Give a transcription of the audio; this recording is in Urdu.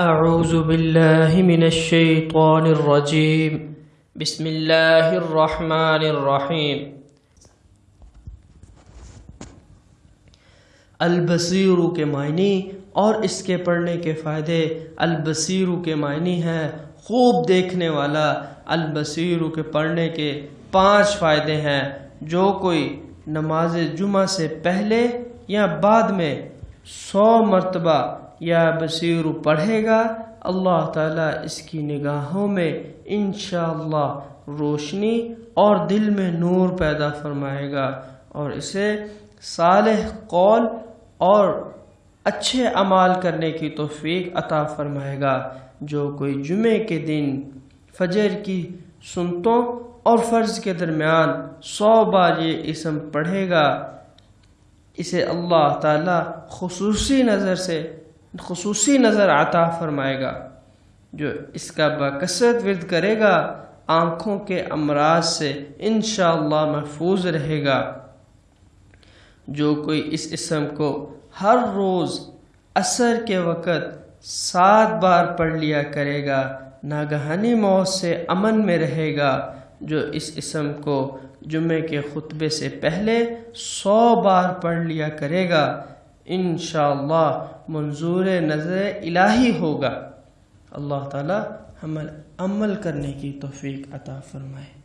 أعوذ بالله من الشيطان الرجيم بسم الله الرحمن الرحيم البصیر کے معنی اور اس کے پڑھنے کے فائدے۔ البصیر کے معنی ہے خوب دیکھنے والا۔ البصیر کے پڑھنے کے 5 فائدے ہیں۔ جو کوئی نماز جمعہ سے پہلے یا بعد میں 100 مرتبہ یا بصیر پڑھے گا، اللہ تعالیٰ اس کی نگاہوں میں انشاءاللہ روشنی اور دل میں نور پیدا فرمائے گا اور اسے صالح قول اور اچھے اعمال کرنے کی توفیق عطا فرمائے گا۔ جو کوئی جمعے کے دن فجر کی سنتوں اور فرض کے درمیان 100 بار یہ اسم پڑھے گا، اسے اللہ تعالیٰ خصوصی نظر عطا فرمائے گا۔ جو اس کا بکثرت ورد کرے گا آنکھوں کے امراض سے انشاءاللہ محفوظ رہے گا۔ جو کوئی اس اسم کو ہر روز عصر کے وقت 7 بار پڑھ لیا کرے گا، ناگہانی موت سے امن میں رہے گا۔ جو اس اسم کو جمعے کے خطبے سے پہلے 100 بار پڑھ لیا کرے گا، انشاءاللہ منظور نظر الہی ہوگا۔ اللہ تعالی ہمیں عمل کرنے کی توفیق عطا فرمائے۔